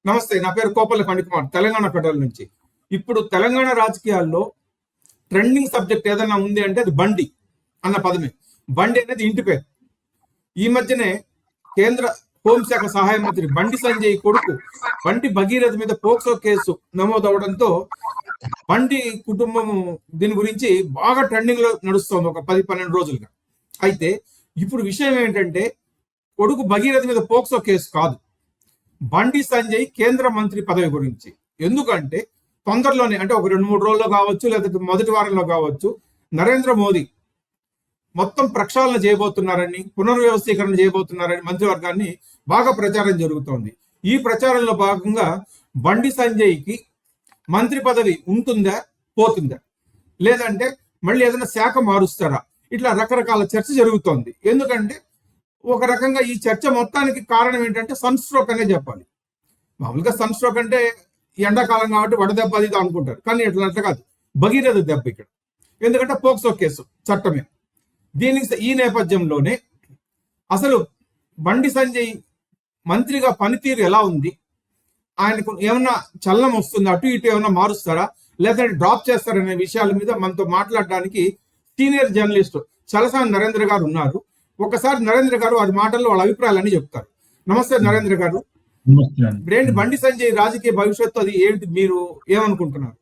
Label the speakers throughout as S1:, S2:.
S1: నమస్తే, నా పేరు కోపల్లి ఫణికుమార్, తెలంగాణ ఫెడరల్ నుంచి. ఇప్పుడు తెలంగాణ రాజకీయాల్లో ట్రెండింగ్ సబ్జెక్ట్ ఏదైనా ఉంది అంటే అది బండి అన్న పదమే. బండి అనేది ఇంటి పేరు. ఈ మధ్యనే కేంద్ర హోంశాఖ సహాయ మంత్రి బండి సంజయ్ కొడుకు బండి భగీరథ మీద పోక్సో కేసు నమోదవడంతో బండి కుటుంబం దీని గురించి బాగా ట్రెండింగ్ లో నడుస్తోంది ఒక 10-12 రోజులుగా. అయితే ఇప్పుడు విషయం ఏంటంటే, కొడుకు భగీరథ మీద పోక్సో కేసు కాదు, బండి సంజయ్ కేంద్ర మంత్రి పదవి గురించి. ఎందుకంటే తొందరలోనే, అంటే ఒక 2-3 రోజుల్లో కావచ్చు, లేదా మొదటి వారంలో కావచ్చు, నరేంద్ర మోదీ మొత్తం ప్రక్షాళన చేయబోతున్నారని, పునర్వ్యవస్థీకరణ చేయబోతున్నారని మంత్రివర్గాన్ని బాగా ప్రచారం జరుగుతోంది. ఈ ప్రచారంలో భాగంగా బండి సంజయ్కి మంత్రి పదవి ఉంటుందా, పోతుందా, లేదంటే మళ్ళీ ఏదైనా శాఖ మారుస్తారా, ఇట్లా రకరకాల చర్చ జరుగుతోంది. ఎందుకంటే ఒక రకంగా ఈ చర్చ మొత్తానికి కారణం ఏంటంటే సన్ స్ట్రోక్ అనే చెప్పాలి. మామూలుగా సన్ స్ట్రోక్ అంటే ఎండాకాలం కాబట్టి వడదెబ్బ అది అనుకుంటారు, కానీ అట్లా కాదు, భగీరథ దెబ్బ ఇక్కడ. ఎందుకంటే పోక్సో కేసు చట్టమే. ఈ నేపథ్యంలోనే అసలు బండి సంజయ్ మంత్రిగా పనితీరు ఎలా ఉంది, ఆయనకు ఏమన్నా చలనం వస్తుంది, అటు ఇటు ఏమన్నా మారుస్తారా, లేదంటే డ్రాప్ చేస్తారనే విషయాల మీద మనతో మాట్లాడడానికి సీనియర్ జర్నలిస్ట్ చలసాని నరేంద్ర గారు ఉన్నారు. ఒకసారి నరేంద్ర గారు వారి మాటల్లో వాళ్ళ అభిప్రాయాలని చెప్తారు. నమస్తే నరేంద్ర గారు. ఇప్పుడేంటి బండి సంజయ్ రాజకీయ భవిష్యత్తు, అది ఏంటి, మీరు ఏమనుకుంటున్నారు?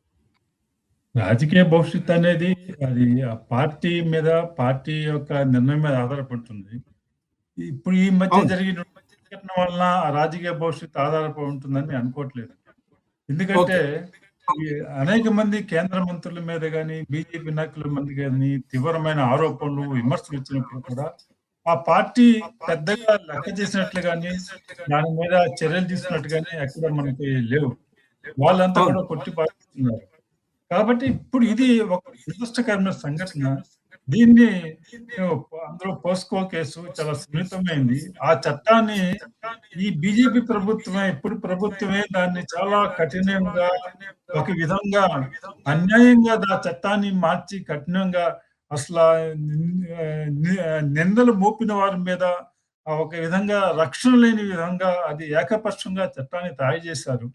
S2: రాజకీయ భవిష్యత్తు అనేది అది ఆ పార్టీ మీద, పార్టీ యొక్క నిర్ణయం మీద ఆధారపడుతుంది. ఇప్పుడు ఈ మధ్య జరిగిన వలన రాజకీయ భవిష్యత్తు ఆధారపడి ఉంటుందని అనుకోవట్లేదు. ఎందుకంటే అనేక మంది కేంద్ర మంత్రుల మీద కానీ, బీజేపీ నాయకుల మంది కానీ తీవ్రమైన ఆరోపణలు, విమర్శలు వచ్చినప్పుడు కూడా ఆ పార్టీ పెద్దగా లెక్క చేసినట్లు కానీ, దాని మీద చర్యలు తీసుకున్నట్టు కానీ ఎక్కడ మనకి లేవు. వాళ్ళంతా కూడా కొట్టిపారుతున్నారు. కాబట్టి ఇప్పుడు ఇది ఒక దురదృష్టకరమైన సంఘటన. దీన్ని అందరూ పోస్కో కేసు చాలా సున్నితమైంది. ఆ చట్టాన్ని ఈ బీజేపీ ప్రభుత్వమే, ఇప్పుడు ప్రభుత్వమే దాన్ని చాలా కఠినంగా, ఒక విధంగా అన్యాయంగా ఆ చట్టాన్ని మార్చి కఠినంగా అసలు నిందలు మోపిన వారి మీద ఒక విధంగా రక్షణ లేని విధంగా అది ఏకపక్షంగా చట్టాన్ని తయారు చేశారు.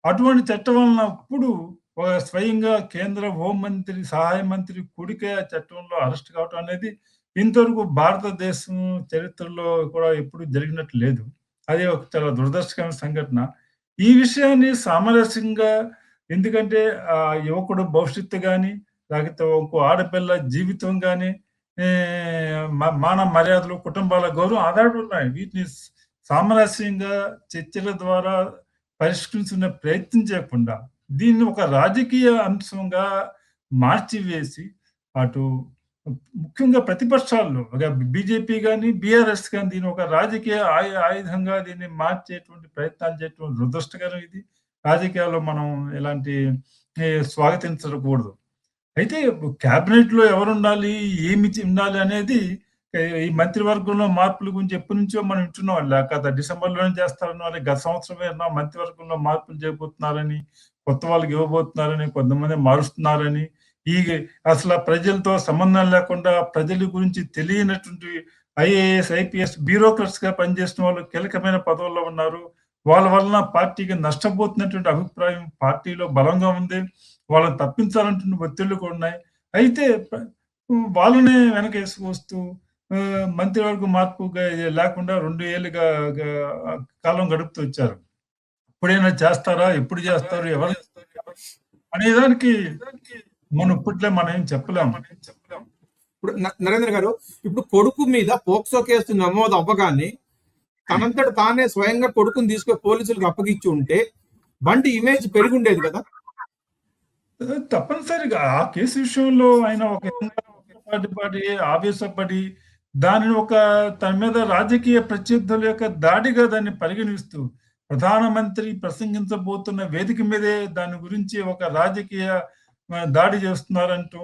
S2: అటువంటి చట్టం వలన ఇప్పుడు స్వయంగా కేంద్ర హోంమంత్రి సహాయ మంత్రి కొడుకే చట్టంలో అరెస్ట్ కావటం అనేది ఇంతవరకు భారతదేశం చరిత్రలో కూడా ఎప్పుడు జరిగినట్టు లేదు. అది ఒక చాలా దురదృష్టకరమైన సంఘటన. ఈ విషయాన్ని సామరస్యంగా, ఎందుకంటే ఆ యువకుడు భవిష్యత్తు కానీ, లేకపోతే ఒక ఆడపిల్ల జీవితం కానీ, మానవ మర్యాదలు, కుటుంబాల గౌరవం ఆధారపడి ఉన్నాయి. వీటిని సామరస్యంగా చర్చల ద్వారా పరిష్కరించుకునే ప్రయత్నం చేయకుండా దీన్ని ఒక రాజకీయ అంశంగా మార్చివేసి, అటు ముఖ్యంగా ప్రతిపక్షాల్లో బీజేపీ కానీ, బీఆర్ఎస్ కానీ దీన్ని ఒక రాజకీయ ఆయుధంగా దీన్ని మార్చేటువంటి ప్రయత్నాలు చేయటం దురదృష్టకరం. ఇది రాజకీయాల్లో మనం ఇలాంటి స్వాగతించకూడదు. అయితే కేబినెట్ లో ఎవరు ఉండాలి, ఏమి ఉండాలి అనేది, ఈ మంత్రివర్గంలో మార్పుల గురించి ఎప్పటి నుంచో మనం వింటున్నాం. లేక డిసెంబర్లోనే చేస్తారని వాళ్ళు గత సంవత్సరమే మంత్రివర్గంలో మార్పులు చేయబోతున్నారని, కొత్త వాళ్ళకి ఇవ్వబోతున్నారని, కొంతమంది మారుస్తున్నారని, ఈ అసలు ప్రజలతో సంబంధం లేకుండా ప్రజల గురించి తెలియనటువంటి ఐఏఎస్, ఐపీఎస్ బ్యూరోక్రట్స్ గా పనిచేసిన వాళ్ళు కీలకమైన పదవుల్లో ఉన్నారు. వాళ్ళ వలన పార్టీకి నష్టపోతున్నటువంటి అభిప్రాయం పార్టీలో బలంగా ఉంది. వాళ్ళని తప్పించాలంటున్న ఒత్తిళ్లు కూడా ఉన్నాయి. అయితే వాళ్ళనే వెనకేసుకొస్తూ మంత్రివర్గ మార్పు లేకుండా 2 ఏళ్ళుగా కాలం గడుపుతూ వచ్చారు. ఎప్పుడైనా చేస్తారా, ఎప్పుడు చేస్తారు, ఎవరు అనేదానికి మనం ఇప్పట్లో మనం ఏం చెప్పలేము.
S1: ఇప్పుడు నరేంద్ర గారు, ఇప్పుడు కొడుకు మీద పోక్సో కేసు నమోదు అవ్వగానే తనంతట తానే స్వయంగా కొడుకుని తీసుకొని పోలీసులకు అప్పగించి ఉంటే బండి ఇమేజ్ పెరుగుండేది కదా.
S2: తప్పనిసరిగా ఆ కేసు విషయంలో ఆయన ఒక ఆవేశపడి దానిని తన మీద రాజకీయ ప్రత్యర్థుల యొక్క దాడిగా దాన్ని పరిగణిస్తూ, ప్రధానమంత్రి ప్రసంగించబోతున్న వేదిక మీదే దాని గురించి ఒక రాజకీయ దాడి చేస్తున్నారంటూ,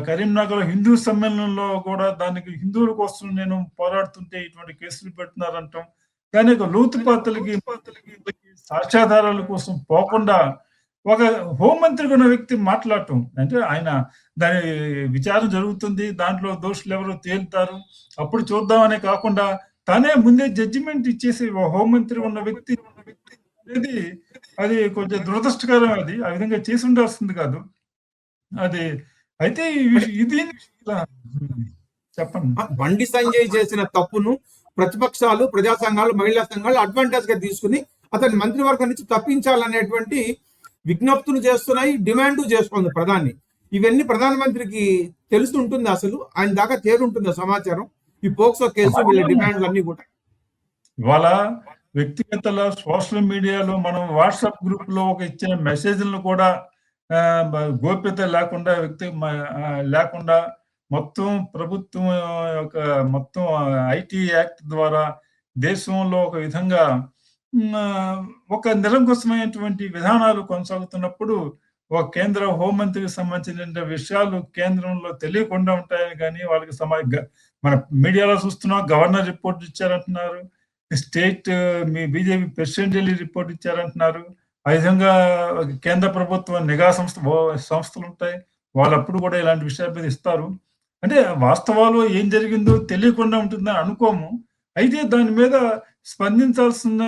S2: కరీంనగర్ హిందూ సమ్మేళనంలో కూడా దానికి హిందువుల కోసం నేను పోరాడుతుంటే ఇటువంటి కేసులు పెడుతున్నారంటాం. కానీ లోతుపాతలకి సాక్ష్యాధారాల కోసం పోకుండా ఒక హోంమంత్రిగా ఉన్న వ్యక్తి మాట్లాడటం అంటే, ఆయన దాని విచారణ జరుగుతుంది, దాంట్లో దోషులు ఎవరో తేలుతారు, అప్పుడు చూద్దామనే కాకుండా తనే ముందే జడ్జిమెంట్ ఇచ్చేసి హోంమంత్రి ఉన్న వ్యక్తి అనేది అది కొంచెం దురదృష్టకరం. అది ఆ విధంగా చేసి ఉండాల్సింది కాదు. అది అయితే ఇది ఇలా చెప్పండి.
S1: బండి సంజయ్ చేసిన తప్పును ప్రతిపక్షాలు, ప్రజా సంఘాలు, మహిళా సంఘాలు అడ్వాంటేజ్ గా తీసుకుని అతని మంత్రివర్గం నుంచి తప్పించాలనేటువంటి విజ్ఞప్తులు చేస్తున్నాయి, డిమాండ్ చేస్తుంది ప్రధాని. ఇవన్నీ ప్రధానమంత్రికి తెలిసి ఉంటుంది, అసలు ఆయన దాకా చేరుంటుంది సమాచారం, ఈ పోక్సో కేసు, వీళ్ళ డిమాండ్లు అన్ని కూడా.
S2: ఇవాళ వ్యక్తిగతల సోషల్ మీడియాలో మనం వాట్సాప్ గ్రూప్ లో ఒక ఇచ్చిన మెసేజ్లను కూడా గోప్యత లేకుండా లేకుండా మొత్తం ప్రభుత్వం యొక్క మొత్తం ఐటీ యాక్ట్ ద్వారా దేశంలో ఒక విధంగా ఒక నిరంకుశమైనటువంటి విధానాలు కొనసాగుతున్నప్పుడు ఒక కేంద్ర హోంమంత్రికి సంబంధించిన విషయాలు కేంద్రంలో తెలియకుండా ఉంటాయని కానీ వాళ్ళకి మన మీడియాలో చూస్తున్నాం, గవర్నర్ రిపోర్ట్ ఇచ్చారంటున్నారు, స్టేట్ మీ బీజేపీ ప్రెసిడెంట్ ఢిల్లీ రిపోర్ట్ ఇచ్చారంటున్నారు. ఆ విధంగా కేంద్ర ప్రభుత్వం నిఘా సంస్థలు ఉంటాయి, వాళ్ళప్పుడు కూడా ఇలాంటి విషయాల మీద ఇస్తారు. అంటే వాస్తవాలు ఏం జరిగిందో తెలియకుండా ఉంటుందని అనుకోము. అయితే దాని మీద స్పందించాల్సిన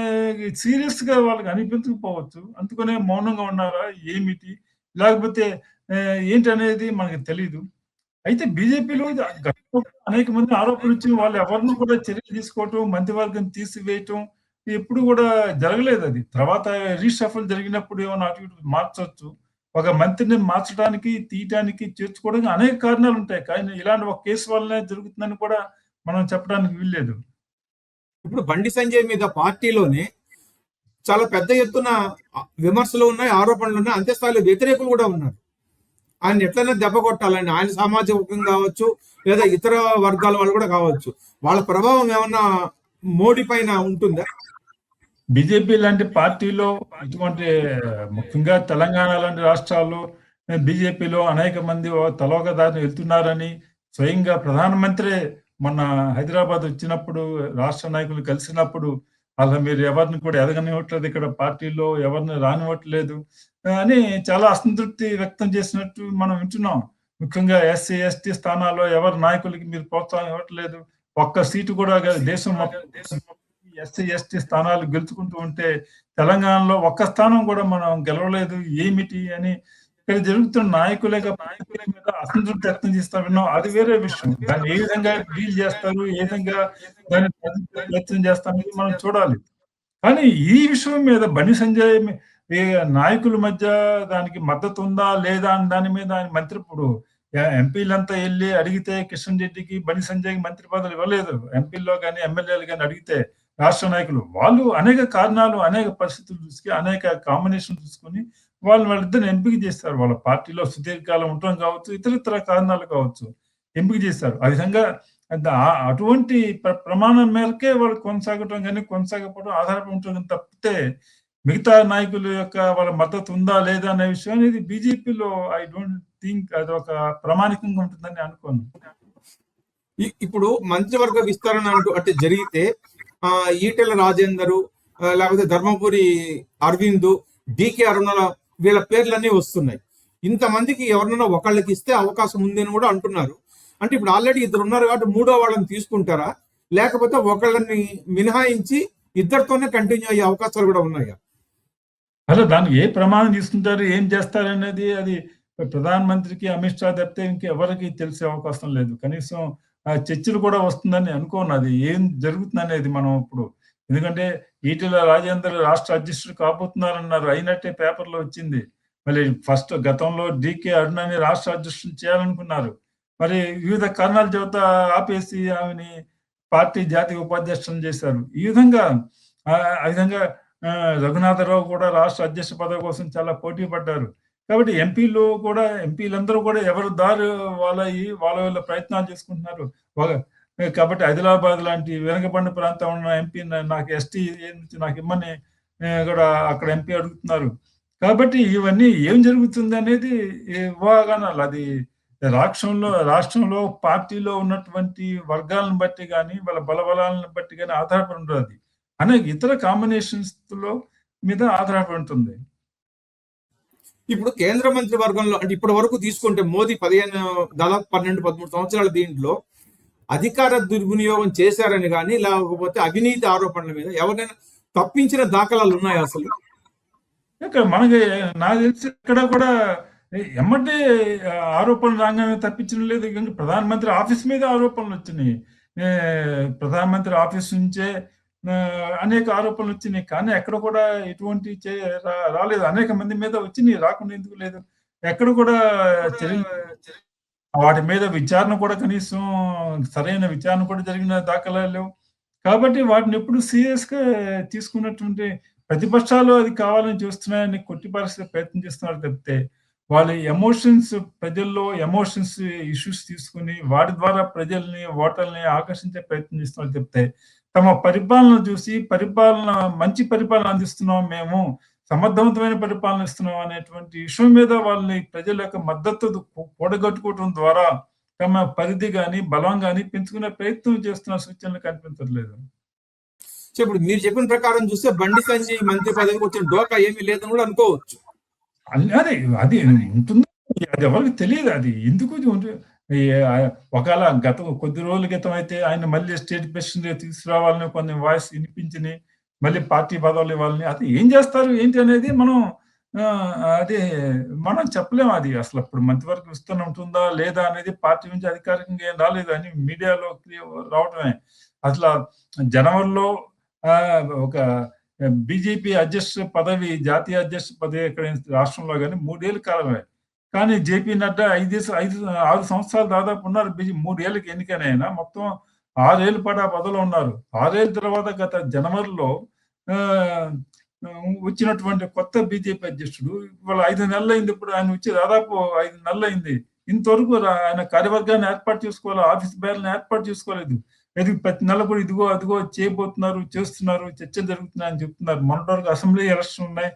S2: సీరియస్ గా వాళ్ళకి అనిపించకపోవచ్చు, అందుకనే మౌనంగా ఉన్నారా ఏమిటి, లేకపోతే ఏంటి అనేది మనకి తెలీదు. అయితే బీజేపీలో అనేక మంది ఆరోపణలు వచ్చి వాళ్ళు ఎవరిని కూడా చర్యలు తీసుకోవటం, మంత్రివర్గం తీసివేయటం ఎప్పుడు కూడా జరగలేదు. అది తర్వాత రీషఫల్ జరిగినప్పుడు ఏమన్నా అటు ఇటు మార్చవచ్చు. ఒక మంత్రిని మార్చడానికి, తీయటానికి, చేర్చుకోవడానికి అనేక కారణాలు ఉంటాయి. కానీ ఇలాంటి ఒక కేసు వల్లనే జరుగుతుందని కూడా మనం చెప్పడానికి వీల్లేదు.
S1: ఇప్పుడు బండి సంజయ్ మీద పార్టీలోనే చాలా పెద్ద ఎత్తున విమర్శలు ఉన్నాయి, ఆరోపణలు ఉన్నాయి, అంతే స్థాయిలో వ్యతిరేకులు కూడా ఉన్నారు. ఆయన ఎట్లయినా దెబ్బ కొట్టాలని, ఆయన సామాజిక వర్గం కావచ్చు, లేదా ఇతర వర్గాల వాళ్ళు కూడా కావచ్చు, వాళ్ళ ప్రభావం ఏమన్నా మోడీ పైన ఉంటుందా?
S2: బీజేపీ లాంటి పార్టీలో ఇటువంటి ముఖ్యంగా తెలంగాణ లాంటి రాష్ట్రాల్లో బీజేపీలో అనేక మంది తలోక దారిని వెళ్తున్నారని స్వయంగా ప్రధానమంత్రి మొన్న హైదరాబాద్ వచ్చినప్పుడు రాష్ట్ర నాయకులు కలిసినప్పుడు అసలు మీరు ఎవరిని కూడా ఎదగనివ్వట్లేదు, ఇక్కడ పార్టీలో ఎవరిని రానివ్వట్లేదు అని చాలా అసంతృప్తి వ్యక్తం చేసినట్టు మనం వింటున్నాం. ముఖ్యంగా ఎస్సీ ఎస్టీ స్థానాల్లో ఎవరి నాయకులకి మీరు ప్రోత్సాహం ఇవ్వట్లేదు, ఒక్క సీటు కూడా దేశం ఎస్సీ ఎస్టీ స్థానాలు గెలుచుకుంటూ ఉంటే తెలంగాణలో ఒక్క స్థానం కూడా మనం గెలవలేదు ఏమిటి అని ఇక్కడ జరుగుతున్న నాయకుల మీద అసంతృప్తి వ్యక్తం చేస్తా విన్నాం. అది వేరే విషయం. దాన్ని ఏ విధంగా డీల్ చేస్తారు, ఏ విధంగా దాన్ని వ్యక్తం చేస్తారనేది మనం చూడాలి. కానీ ఈ విషయం మీద బండి సంజయ్ నాయకుల మధ్య దానికి మద్దతు ఉందా లేదా అని దాని మీద ఆయన మంత్రి ఇప్పుడు ఎంపీలంతా వెళ్ళి అడిగితే కిషన్ రెడ్డికి బండి సంజయ్కి మంత్రి పదవులు ఇవ్వలేదు. ఎంపీల్లో కానీ ఎమ్మెల్యేలు కానీ అడిగితే రాష్ట్ర నాయకులు వాళ్ళు అనేక కారణాలు, అనేక పరిస్థితులు చూసుకుని, అనేక కాంబినేషన్ చూసుకుని వాళ్ళిద్దరిని ఎంపిక చేస్తారు. వాళ్ళ పార్టీలో సుదీర్ఘకాలం ఉండటం కావచ్చు, ఇతర కారణాలు కావచ్చు, ఎంపిక చేస్తారు. ఆ విధంగా అటువంటి ప్రమాణం మేరకే వాళ్ళు కొనసాగటం కానీ కొనసాగకపోవడం ఆధారపడి ఉంటుంది తప్పితే మిగతా నాయకుల యొక్క వాళ్ళ మద్దతు ఉందా లేదా అనే విషయం అనేది బీజేపీలో ఐ డోంట్ థింక్ అది ఒక ప్రామాణికంగా ఉంటుందని అనుకోను.
S1: ఇప్పుడు మంత్రివర్గ విస్తరణ అంటూ అంటే జరిగితే ఈటెల రాజేందరు, లేకపోతే ధర్మపురి అరవింద్, డికే అరుణల వీళ్ళ పేర్లన్నీ వస్తున్నాయి. ఇంతమందికి ఎవరినైనా ఒకళ్ళకి ఇస్తే అవకాశం ఉంది అని కూడా అంటున్నారు. అంటే ఇప్పుడు ఆల్రెడీ ఇద్దరు ఉన్నారు కాబట్టి మూడో వాళ్ళని తీసుకుంటారా, లేకపోతే ఒకళ్ళని మినహాయించి ఇద్దరితోనే కంటిన్యూ అయ్యే అవకాశాలు కూడా ఉన్నాయా?
S2: అసలు దానికి ఏ ప్రమాణం తీసుకుంటారు, ఏం చేస్తారు అనేది అది ప్రధానమంత్రికి అమిత్ షా తప్పితే ఇంకెవరికి తెలిసే అవకాశం లేదు. కనీసం చర్చలు కూడా వస్తుందని అనుకోను. అది ఏం జరుగుతుంది అనేది మనం ఇప్పుడు, ఎందుకంటే ఈటెల రాజేందర్ రాష్ట్ర అధ్యక్షుడు కాబోతున్నారన్నారు, అయినట్టే పేపర్లో వచ్చింది. మళ్ళీ ఫస్ట్ గతంలో డికే అరుణని రాష్ట్ర అధ్యక్షుడు చేయాలనుకున్నారు, మరి వివిధ కారణాల చేత ఆపేసి ఆమెని పార్టీ జాతీయ ఉపాధ్యక్షులను చేశారు. ఈ విధంగా రఘునాథరావు కూడా రాష్ట్ర అధ్యక్ష పదవి కోసం చాలా పోటీ పడ్డారు. కాబట్టి ఎంపీలందరూ కూడా ఎవరు దారి వాళ్ళ ప్రయత్నాలు చేసుకుంటున్నారు. కాబట్టి ఆదిలాబాద్ లాంటి వెనకబడిన ప్రాంతం ఉన్న ఎంపీ నాకు ఎస్టీ నాకు ఇమ్మని కూడా అక్కడ ఎంపీ అడుగుతున్నారు. కాబట్టి ఇవన్నీ ఏం జరుగుతుంది అనేది ఊహాగానాలు. అది రాష్ట్రంలో పార్టీలో ఉన్నటువంటి వర్గాలను బట్టి కానీ వాళ్ళ బలబలాలను బట్టి కానీ ఆధారపడి ఉండదు. అది అనేక ఇతర కాంబినేషన్స్ లో మీద ఆధారపడి ఉంటుంది.
S1: ఇప్పుడు కేంద్ర మంత్రి వర్గంలో అంటే ఇప్పటి వరకు తీసుకుంటే మోదీ దాదాపు 12-13 సంవత్సరాల దీంట్లో అధికార దుర్వినియోగం చేశారని కానీ, లేకపోతే అవినీతి ఆరోపణల మీద ఎవరైనా తప్పించిన దాఖలాలు ఉన్నాయా అసలు?
S2: ఇక్కడ మనకి నాకు తెలిసి ఇక్కడ కూడా ఎమ్మటే ఆరోపణలు రాగానే తప్పించడం లేదు. ఇంకా ప్రధానమంత్రి ఆఫీస్ మీద ఆరోపణలు వచ్చినాయి. ఏ, ప్రధానమంత్రి ఆఫీస్ నుంచే అనేక ఆరోపణలు వచ్చినాయి, కానీ ఎక్కడ కూడా ఎటువంటి రాలేదు. అనేక మంది మీద వచ్చినాయి, రాకుండా ఎందుకు లేదు? ఎక్కడ కూడా వాటి మీద విచారణ కూడా కనీసం సరైన విచారణ కూడా జరిగిన దాఖలాలు లేవు. కాబట్టి వాటిని ఎప్పుడు సీరియస్ గా తీసుకున్నటువంటి ప్రతిపక్షాలు అది కావాలని చూస్తున్నాయని కొట్టిపరిస్తే ప్రయత్నం చేస్తున్నారు తప్పితే, వాళ్ళ ఎమోషన్స్, ప్రజల్లో ఎమోషన్స్ ఇష్యూస్ తీసుకుని వాటి ద్వారా ప్రజల్ని, ఓటర్లని ఆకర్షించే ప్రయత్నం చేస్తున్నారు తప్పితే, తమ పరిపాలన చూసి మంచి పరిపాలన అందిస్తున్నాం, మేము సమర్థవంతమైన పరిపాలన ఇస్తున్నాం అనేటువంటి విషయం మీద వాళ్ళని ప్రజల యొక్క మద్దతు కూడగట్టుకోవడం ద్వారా తమ పరిధి గాని బలం గాని పెంచుకునే ప్రయత్నం చేస్తున్న సూచనలు కనిపించట్లేదు.
S1: సో ఇప్పుడు మీరు చెప్పిన ప్రకారం చూస్తే బండి సంజయ్ మంత్రి పదవికి వచ్చిన డోకా ఏమీ లేదని కూడా అనుకోవచ్చు.
S2: అదే అది ఉంటుంది, అది ఎవరికి తెలియదు. అది ఎందుకు ఒకవేళ గత కొద్ది రోజుల క్రితం అయితే ఆయన మళ్ళీ స్టేట్ ప్రెసిడెంట్ తీసుకురావాలని కొన్ని వాయిస్ వినిపించినాయి, మళ్ళీ పార్టీ పదవులు ఇవ్వాలని. అది ఏం చేస్తారు ఏంటి అనేది అది మనం చెప్పలేము. అది అసలు అప్పుడు మంత్రివర్గ విస్తరణ ఉంటుందా లేదా అనేది పార్టీ నుంచి అధికారికంగా ఏం రాలేదు అని మీడియాలో రావటమే. అసలు జనవరిలో ఒక బీజేపీ అధ్యక్ష పదవి, జాతీయ అధ్యక్ష పదవి ఇక్కడ రాష్ట్రంలో కానీ 3 ఏళ్ళ కాలమే. కానీ జేపీ నడ్డా 6 సంవత్సరాలు దాదాపు ఉన్నారు. 3 ఏళ్ళకి ఎన్నికైనా మొత్తం 6 ఏళ్ళ పాటు ఆ పదవిలో ఉన్నారు. 6 ఏళ్ళ తర్వాత గత జనవరిలో వచ్చినటువంటి కొత్త బీజేపీ అధ్యక్షుడు ఇవాళ 5 నెలలు అయింది. ఇప్పుడు ఆయన వచ్చి దాదాపు 5 నెలలు అయింది. ఇంతవరకు ఆయన కార్యవర్గాన్ని ఏర్పాటు చేసుకోవాలి, ఆఫీస్ బేర్లను ఏర్పాటు చేసుకోలేదు. ప్రతి నెల కూడా ఇదిగో అదిగో చేయబోతున్నారు, చేస్తున్నారు, చర్చలు జరుగుతున్నాయి అని చెప్తున్నారు. మొన్నటి వరకు అసెంబ్లీ ఎలక్షన్ ఉన్నాయి,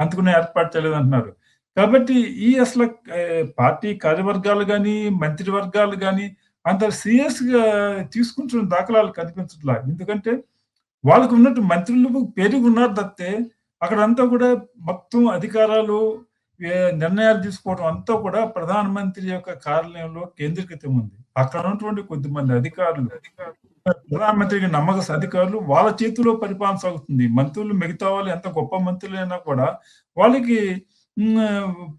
S2: అందుకునే ఏర్పాటు చేయలేదు అంటున్నారు. కాబట్టి అసలు పార్టీ కార్యవర్గాలు కానీ మంత్రివర్గాలు కానీ అంత సీరియస్ గా తీసుకుంటున్న దాఖలాలు కనిపించట్లా. ఎందుకంటే వాళ్ళకు ఉన్నట్టు మంత్రులు పెరిగి ఉన్నారు తప్పితే అక్కడంతా కూడా మొత్తం అధికారాలు, నిర్ణయాలు తీసుకోవడం అంతా కూడా ప్రధానమంత్రి యొక్క కార్యాలయంలో కేంద్రీకృతం ఉంది. అక్కడ ఉన్నటువంటి కొద్దిమంది అధికారులు, ప్రధానమంత్రికి నమ్మకం అధికారులు, వాళ్ళ చేతిలో పరిపాలన సాగుతుంది. మంత్రులు మిగతా వాళ్ళు ఎంత గొప్ప మంత్రులైనా కూడా వాళ్ళకి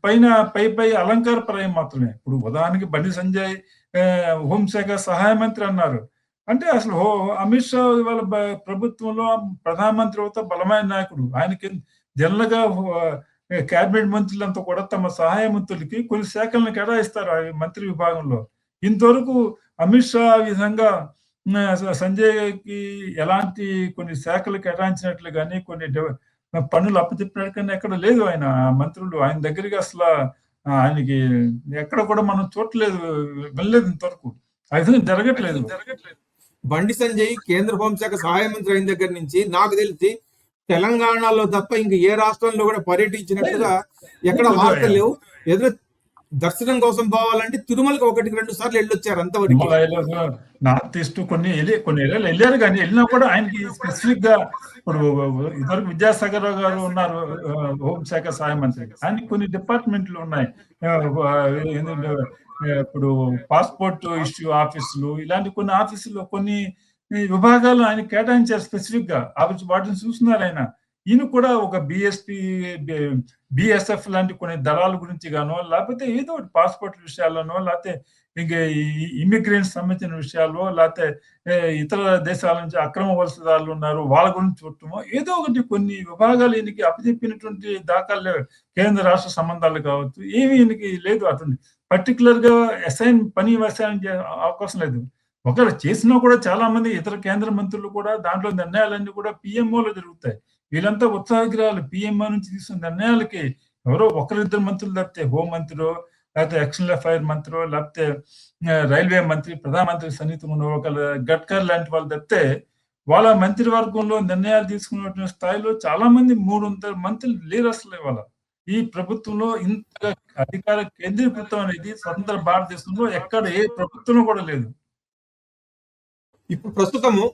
S2: పై అలంకారప్రాయం మాత్రమే. ఇప్పుడు ఉదాహరణకి బండి సంజయ్ హోంశాఖ సహాయ మంత్రి అన్నారు అంటే అసలు అమిత్ షా వాళ్ళ ప్రభుత్వంలో ప్రధానమంత్రి అవుతా బలమైన నాయకుడు. ఆయనకి జనరల్ గా కేబినెట్ మంత్రులంతా కూడా తమ సహాయ మంత్రులకి కొన్ని శాఖలను కేటాయిస్తారు ఆ మంత్రి విభాగంలో. ఇంతవరకు అమిత్ షా విధంగా సంజయ్కి ఎలాంటి కొన్ని శాఖలు కేటాయించినట్లు కానీ కొన్ని పనులు అప్పచెప్పినట్టు కానీ ఎక్కడ లేదు. ఆయన మంత్రులు ఆయన దగ్గరికి అసలు ఆయనకి ఎక్కడ కూడా మనం చూడలేదు, వెళ్ళలేదు ఇంతవరకు. ఆ విధంగా జరగట్లేదు.
S1: బండి సంజయ్ కేంద్ర హోంశాఖ సహాయ మంత్రి అయిన దగ్గర నుంచి నాకు తెలిసి తెలంగాణలో తప్ప ఇంక ఏ రాష్ట్రంలో కూడా పర్యటించినట్టుగా ఎక్కడ వార్తలు లేవు. ఎదురు దర్శనం కోసం పోవాలంటే తిరుమలకి 1-2 సార్లు వెళ్ళొచ్చారు అంతవరకు.
S2: నార్త్ ఈస్ట్ కొన్ని ఏరియాలు వెళ్ళారు, కానీ వెళ్ళినా కూడా ఆయనకి స్పెసిఫిక్ గా ఇప్పుడు ఇద్దరు విద్యాసాగర్ రావు గారు ఉన్నారు హోంశాఖ సహాయ మంత్రి, ఆయనకి కొన్ని డిపార్ట్మెంట్లు ఉన్నాయి. ఇప్పుడు పాస్పోర్ట్ ఇష్యూ ఆఫీసులు, ఇలాంటి కొన్ని ఆఫీసులు, కొన్ని విభాగాలు ఆయన కేటాయించారు స్పెసిఫిక్ గా. వాటిని చూస్తున్నారు ఆయన. ఈయన కూడా ఒక బిఎస్ఎఫ్ లాంటి కొన్ని దళాల గురించి గానో, లేకపోతే ఏదో ఒకటి పాస్పోర్ట్ విషయాల్లోనో, లేకపోతే ఇంక ఇమిగ్రెంట్స్ సంబంధించిన విషయాల్లో, లేకపోతే ఇతర దేశాల నుంచి అక్రమ వలసదారులు ఉన్నారు వాళ్ళ గురించి చూడటమో, ఏదో ఒకటి కొన్ని విభాగాలు ఈయనకి అప్పచెప్పినటువంటి దాఖలు కేంద్ర రాష్ట్ర సంబంధాలు కావచ్చు, ఏమి ఈయనకి లేదు. అటువంటి పర్టికులర్ గా పని అవకాశం లేదు. ఒకవేళ చేసినా కూడా చాలా మంది ఇతర కేంద్ర మంత్రులు కూడా దాంట్లో నిర్ణయాలన్నీ కూడా పిఎంఓలో జరుగుతాయి. వీళ్ళంతా ఉత్సాహగ్రహాలు. పిఎంఓ నుంచి తీసుకున్న నిర్ణయాలకి ఎవరో 1-2 మంత్రులు తప్పితే, హోంమంత్రో లేకపోతే ఎక్స్టర్నల్ అఫైర్ మంత్రో లేకపోతే రైల్వే మంత్రి, ప్రధానమంత్రి సన్నిహితంగా ఉన్న ఒక గడ్కర్ లాంటి వాళ్ళు తప్పితే వాళ్ళ మంత్రివర్గంలో నిర్ణయాలు తీసుకున్నటువంటి స్థాయిలో చాలా మంది 300 మంత్రులు లేరు అసలు. ఇవాళ ఈ ప్రభుత్వంలో ఇంత అధికార కేంద్రీకృతం అనేది స్వతంత్ర భారతదేశంలో ఎక్కడ ఏ ప్రభుత్వంలో కూడా లేదు.
S1: ఇప్పుడు ప్రస్తుతము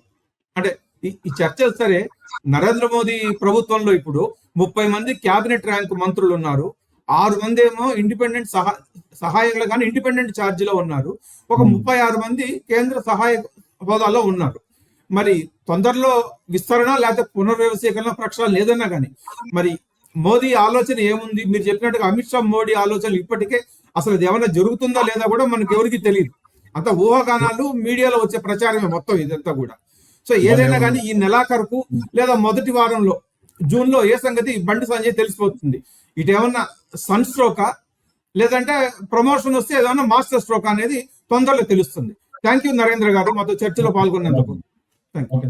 S1: అంటే ఈ చర్చలు సరే, నరేంద్ర మోదీ ప్రభుత్వంలో ఇప్పుడు 30 మంది క్యాబినెట్ ర్యాంక్ మంత్రులు ఉన్నారు. 6 మంది ఏమో ఇండిపెండెంట్ సహాయకులు కానీ ఇండిపెండెంట్ ఛార్జీలో ఉన్నారు. ఒక 36 మంది కేంద్ర సహాయ హోదాలో ఉన్నారు. మరి తొందరలో విస్తరణ లేకపోతే పునర్వ్యవస్థీకరణ ప్రక్షాళన లేదన్నా కానీ మరి మోదీ ఆలోచన ఏముంది, మీరు చెప్పినట్టుగా అమిత్ షా మోడీ ఆలోచనలు ఇప్పటికే అసలు అది ఏమైనా జరుగుతుందా లేదా కూడా మనకి ఎవరికి తెలియదు. అంత ఊహాగానాలు, మీడియాలో వచ్చే ప్రచారమే మొత్తం ఇదంతా కూడా. సో ఏదైనా కానీ ఈ నెలాఖరుకు లేదా మొదటి వారంలో జూన్ లో ఏ సంగతి బండి సంజయ్ తెలిసిపోతుంది. ఇటు ఏమన్నా సన్ స్ట్రోకా లేదంటే ప్రమోషన్ వస్తే ఏదైనా మాస్టర్ స్ట్రోక్ అనేది తొందరలో తెలుస్తుంది. థ్యాంక్ యూ నరేంద్ర గారు మాతో చర్చలో పాల్గొన్నందుకు.
S2: ఓకే.